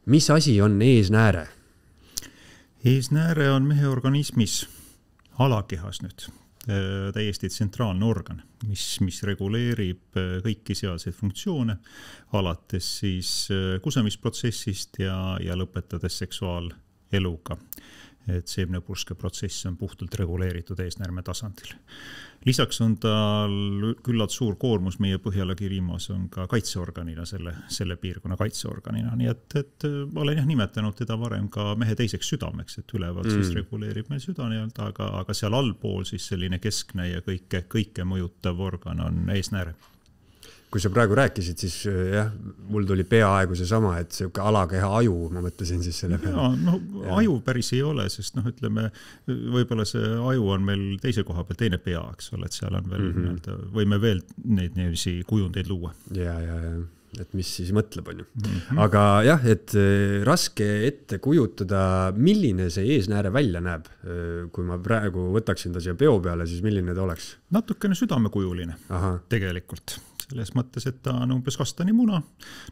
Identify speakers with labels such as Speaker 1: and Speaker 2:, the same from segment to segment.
Speaker 1: Mis asi on eesnääre?
Speaker 2: Eesnääre on mehe organismis alakehas nüüd täiesti tsentraalne organ, mis reguleerib kõiki sealseid funktsioone, alates siis kusemisprotsessist ja lõpetades seksuaaleluga. Et seemnepurske protsess on puhtalt reguleeritud eesnäärme tasandil. Lisaks on tal küllalt suur koormus meie põhjalakirimas on ka kaitseorganina, selle piirkonna kaitseorganina. Nii et ma olen nimetanud teda varem ka mehe teiseks südameks, et ülevalt siis reguleerib meil süda, aga seal allpool siis selline keskne ja kõike mõjutav organ on eesnääre.
Speaker 1: Kui sa praegu rääkisid, siis jah, mul tuli peaaegu see sama, et see alakeha aju, ma mõtlesin siis selle peale.
Speaker 2: Aju päris ei ole, sest ütleme, võib-olla see aju on meil teise koha peal teine pea, eks ole, et seal on veel, võime veel neid kujundeid luua.
Speaker 1: Ja, et mis siis mõtleb, on ju. Aga jah, et raske ette kujutada, milline see eesnääre välja näeb. Kui ma praegu võtaksin ta siia peo peale, siis milline ta oleks?
Speaker 2: Natukene südamekujuline tegelikult. Selles mõttes, et ta on umbes kastani muna,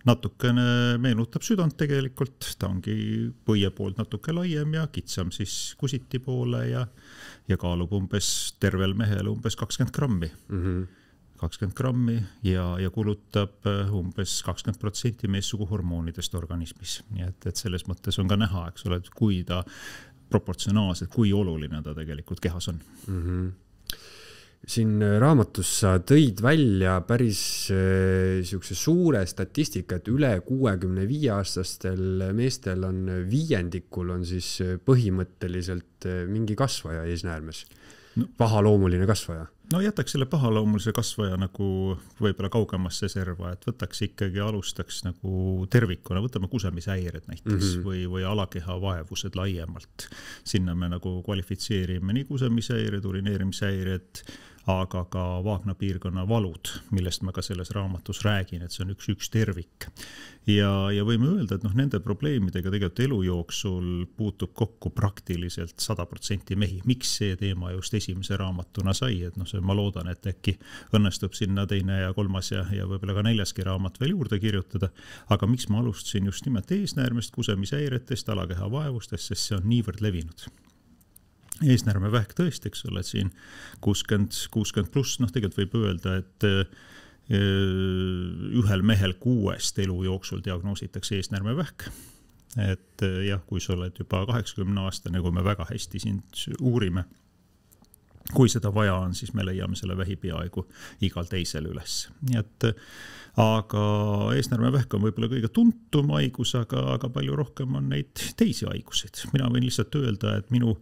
Speaker 2: natukene meenutab südant tegelikult, ta ongi põie poolt natuke laiem ja kitsam siis kusiti poole ja kaalub umbes tervel mehel umbes 20 grammi. 20 grammi ja kulutab umbes 20% meessugu hormoonidest organismis. Nii et selles mõttes on ka näha, eks ole, et kui ta proportsionaalselt, kui oluline ta tegelikult kehas on.
Speaker 1: Siin raamatus sa tõid välja päris suure statistika, et üle 65-aastastel meestel on viiendikul on siis põhimõtteliselt mingi kasvaja eesnäärmes. Pahaloomuline kasvaja.
Speaker 2: No jätaks selle pahaloomulise kasvaja nagu võib-olla kaugemasse serva, et võtaks ikkagi alustaks nagu tervikuna, võtame kusemishäired näiteks või alakeha vaevused laiemalt. Sinna me nagu kvalifitseerime nii kusemishäired, urineerimishäired, aga ka vaagna piirkonna valud, millest ma ka selles raamatus räägin, et see on üks tervik. Ja võime öelda, et nende probleemidega tegelikult elu jooksul puutub kokku praktiliselt 100% mehi. Miks see teema just esimese raamatuna sai? Et ma loodan, et äkki õnnestub sinna teine ja kolmas ja võib-olla ka neljaski raamat veel juurde kirjutada. Aga miks ma alustasin just nimelt eesnäärmest, kusemishäiretest, alakeha vaevustest, sest see on niivõrd levinud. Eesnäärme vähk tõesti, eks ole, et siin 60 pluss, tegelikult võib öelda, et ühel mehel 6 elu jooksul diagnoositakse eesnäärme vähk. Et jah, kui sa oled juba 80 aastane, kui me väga hästi sind uurime, kui seda vaja on, siis me leiame selle vähi peaaegu igal teisel üles. Nii et, aga eesnäärme vähk on võib-olla kõige tuntum haigus, aga palju rohkem on neid teisi haiguseid. Mina võin lihtsalt öelda, et minu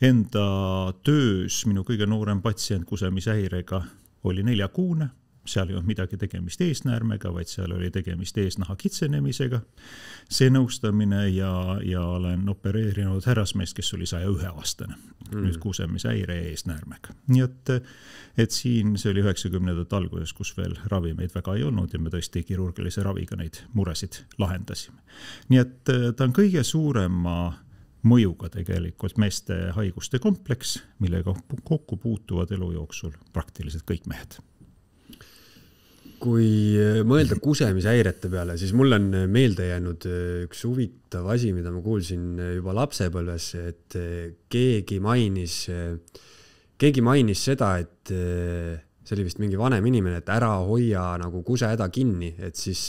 Speaker 2: enda töös minu kõige noorem patsient kusemishäirega oli 4-kuune. Seal ei olnud midagi tegemist eesnäärmega, vaid seal oli tegemist eesnaha kitsenemisega. See nõustamine ja olen opereerinud härrasmeest, kes oli 101-aastane. Nüüd kusemishäire eesnäärmega. Nii et siin see oli 90-ndate alguses, kus veel ravimeid väga ei olnud ja me tõesti kirurgilise raviga neid muresid lahendasime. Nii et ta on kõige suurema mõjuga tegelikult meeste haiguste kompleks, millega kokku puutuvad elu jooksul praktiliselt kõik mehed.
Speaker 1: Kui mõelda kusemishäirete peale, siis mul on meelde jäänud üks huvitav asi, mida ma kuulsin juba lapsepõlves, et keegi mainis seda, et see oli vist mingi vanem inimene, et ära hoia nagu kusehäda kinni, et siis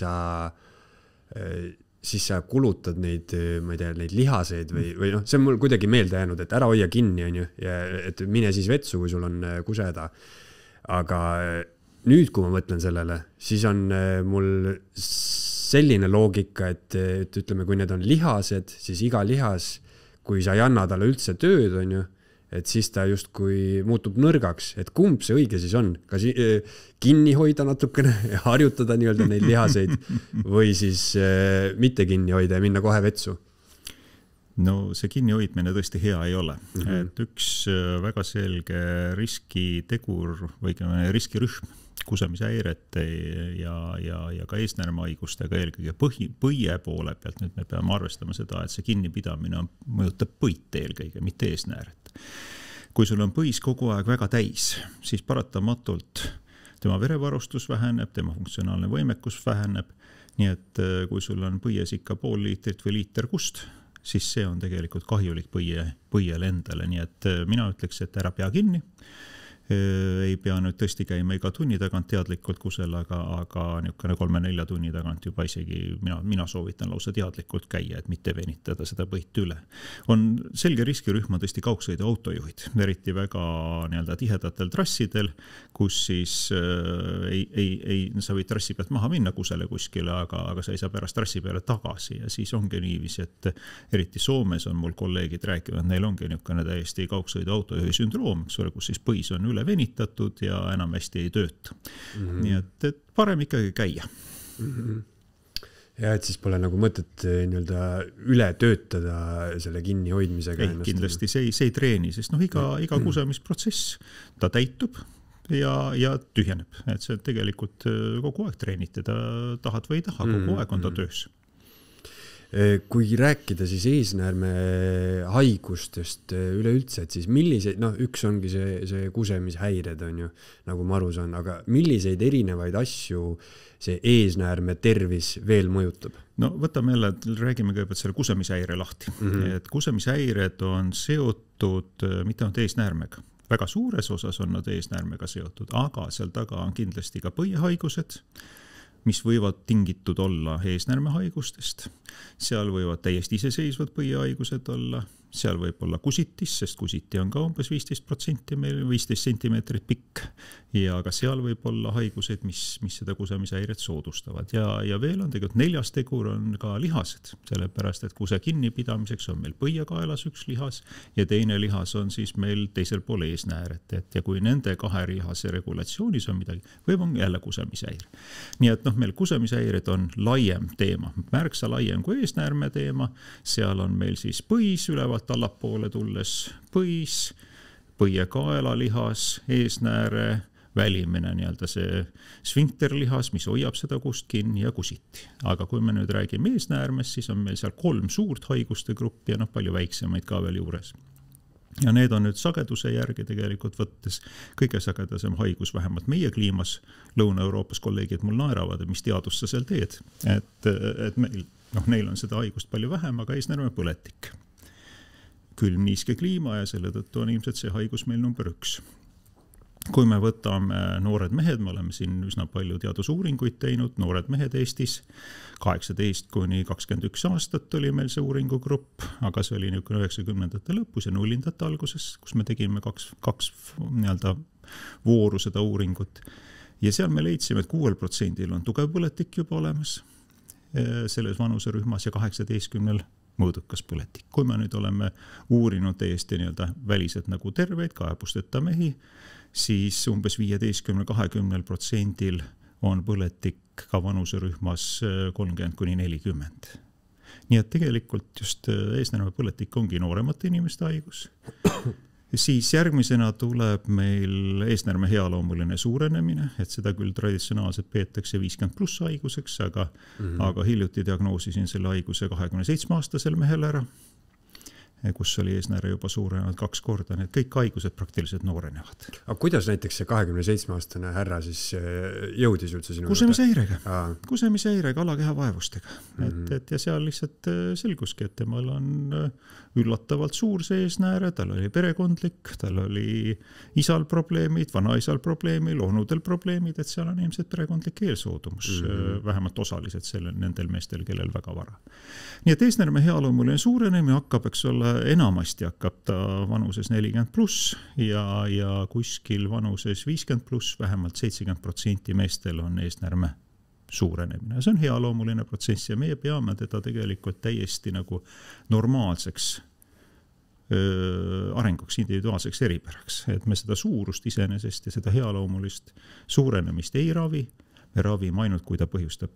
Speaker 1: sa kulutad neid, ma ei tea, neid lihaseid või see on mul kuidagi meelde jäänud, et ära hoia kinni, on ju, ja et mine siis vetsu, kui sul on kusehäda. Aga nüüd, kui ma mõtlen sellele, siis on mul selline loogika, et ütleme, kui need on lihased, siis iga lihas, kui sa ei anna talle üldse tööd, on ju, et siis ta justkui muutub nõrgaks, et kumb see õige siis on, kas kinni hoida natukene ja harjutada nii-öelda neid lihaseid või siis mitte kinni hoida ja minna kohe vetsu?
Speaker 2: No see kinni hoidmine tõesti hea ei ole. Et üks väga selge riskitegur või riskirühm kusemishäirete ja ka eesnäärmehaigustega eelkõige põie poole pealt. Nüüd me peame arvestama seda, et see kinnipidamine mõjutab põit eelkõige, mitte eesnääret. Kui sul on põis kogu aeg väga täis, siis paratamatult tema verevarustus väheneb, tema funktsionaalne võimekus väheneb nii et kui sul on põies ikka pool liitrit või liiter kust, siis see on tegelikult kahjulik põiele endale, nii et mina ütleks, et ära pea kinni. Ei pea nüüd tõesti käima iga tunni tagant teadlikult kusel, aga niisugune 3-4 tunni tagant juba isegi mina soovitan lausa teadlikult käia, et mitte venitada seda põit üle. On selge riskirühm on tõesti kaugsõidu autojuhid, eriti väga nii-öelda tihedatel trassidel, kus siis sa võid trassi pealt maha minna kusele kuskile, aga sa ei saa pärast trassi peale tagasi ja siis ongi niiviisi, et eriti Soomes on mul kolleegid rääkinud, neil ongi niisugune täiesti kaugsõidu autojuhi sündroom, kus siis põis on üle venitatud ja enam hästi ei tööta. Nii et parem ikkagi käia.
Speaker 1: Ja et siis pole nagu mõtet nii-öelda üle töötada selle kinni hoidmisega.
Speaker 2: Ei, kindlasti see ei treeni, sest iga kusemisprotsess, ta täitub ja tühjeneb. Et see tegelikult kogu aeg treenid, teda tahad või ei taha, kogu aeg on ta töös.
Speaker 1: Kui rääkida siis eesnäärme haigustest üleüldse, et siis milliseid, üks ongi see kusemishäired on ju, nagu ma aru saan, aga milliseid erinevaid asju see eesnäärme tervis veel mõjutab?
Speaker 2: No võtame jälle, räägime kõigepealt selle kusemishäire lahti. Et kusemishäired on seotud mitte ainult eesnäärmega. Väga suures osas on nad eesnäärmega seotud, aga seal taga on kindlasti ka põiehaigused, mis võivad tingitud olla eesnäärmehaigustest. Seal võivad täiesti iseseisvad põiehaigused olla, seal võib olla kusitis, sest kusiti on ka umbes 15% meil, 15 sentimeetrit pikk ja ka seal võib olla haigused, mis seda kusemishäiret soodustavad. Ja veel on tegelikult 4. tegur on ka lihased, sellepärast, et kuse kinnipidamiseks on meil põiekaelas üks lihas ja teine lihas on siis meil teisel pool eesnääret. Ja kui nende 2 lihase regulatsioonis on midagi, võib on jälle kusemishäire. Nii et meil kusemishäired on laiem teema, märksa laiem kui eesnäärme teema, seal on meil siis põis ülevalt allapoole tulles põis, põiekaelalihas, eesnääre, välimine nii-öelda see sfinkterlihas, mis hoiab seda kust kinni ja kusiti. Aga kui me nüüd räägime eesnäärmest, siis on meil seal 3 suurt haiguste gruppi ja palju väiksemaid ka veel juures. Ja need on nüüd sageduse järgi tegelikult võttes kõige sagedasem haigus, vähemalt meie kliimas, Lõuna-Euroopas kolleegid mul naeravad, et mis teadust sa seal teed. Et meil, neil on seda haigust palju vähem, aga eesnäärme põletik. Külm niiske kliima ja selle tõttu on ilmselt see haigus meil number 1. Kui me võtame noored mehed, me oleme siin üsna palju teadusuuringuid teinud, noored mehed Eestis, 18–21 aastat oli meil see uuringugrupp, aga see oli 90ndate lõpus ja 0ndate alguses, kus me tegime kaks nii-öelda vooru seda uuringut. Ja seal me leidsime, et 6% on tugev põletik juba olemas selles vanuserühmas ja 18 mõõdukas põletik. Kui me nüüd oleme uurinud täiesti nii-öelda väliselt nagu terveid kaebusteta mehi, siis umbes 15–20% on põletik ka vanuserühmas 30–40. Nii et tegelikult just eesnäärme põletik ongi nooremate inimeste haigus. Siis järgmisena tuleb meil eesnäärme healoomuline suurenemine, et seda küll traditsionaalselt peetakse 50+ haiguseks, aga hiljuti diagnoosisin selle haiguse 27-aastasel mehel ära, kus oli eesnääre juba suurenenud 2 korda, need kõik haigused praktiliselt noorenevad.
Speaker 1: Aga kuidas näiteks see 27-aastane härra siis jõudis üldse sinu?
Speaker 2: Kusemishäirega, alakehavaevustega. Ja seal lihtsalt selguski, et temal on üllatavalt suur see eesnääre, tal oli perekondlik, tal oli isal probleemid, vanaisal probleemid, onudel probleemid, et seal on ilmselt perekondlik eelsoodumus, vähemalt osaliselt nendel meestel, kellel väga vara. Nii et eesnäärme healoomuline suurenemine hakkab, eks ole, enamasti hakkab ta vanuses 40+ ja kuskil vanuses 50+, vähemalt 70% meestel on eesnäärme suurenemine. See on healoomuline protsess ja meie peame teda tegelikult täiesti nagu normaalseks arenguks, individuaalseks eripäraks. Et me seda suurust iseenesest ja seda healoomulist suurenemist ei ravi, me ravime ainult, kui ta põhjustab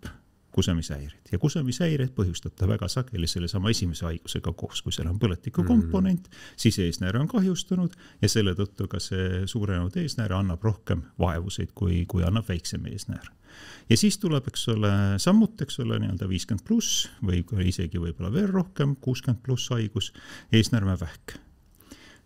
Speaker 2: kusemishäired. Ja kusemishäired põhjustab ta väga sageli selle sama esimese haigusega koos, kui seal on põletiku komponent, siis eesnääre on kahjustunud ja selle tõttu ka see suurenenud eesnääre annab rohkem vaevuseid, kui annab väiksem eesnääre. Ja siis tuleb, eks ole, sammut, eks ole, nii-öelda 50+ või isegi võib-olla veel rohkem, 60+ haigus, eesnäärmevähk.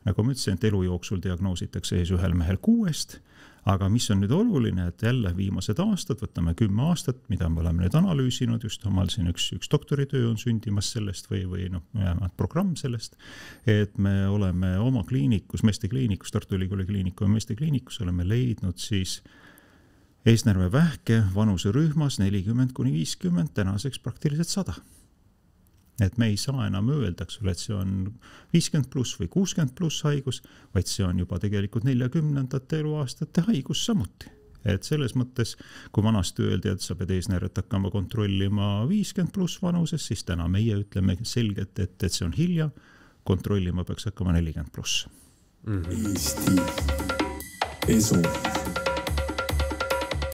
Speaker 2: Nagu ma ütlesin, et elu jooksul diagnoositakse ühel mehel 6, Aga mis on nüüd oluline, et jälle viimased aastad, võtame 10 aastat, mida me oleme nüüd analüüsinud, just omal siin üks doktoritöö on sündimas sellest või programm sellest, et me oleme oma kliinikus, meestekliinikus, Tartu Ülikooli kliiniku ja meestekliinikus oleme leidnud siis eesnärme vähke vanuserühmas 40–50, tänaseks praktiliselt 100. Et me ei saa enam öelda, et see on 50+ või 60+ haigus, vaid see on juba tegelikult 40. eluaastate haigus samuti. Et selles mõttes, kui vanasti öeldi, et sa pead eesnääret hakkama kontrollima 50+ vanuses, siis täna meie ütleme selgelt, et see on hilja, kontrollima peaks hakkama 40+.
Speaker 3: Eesti esu.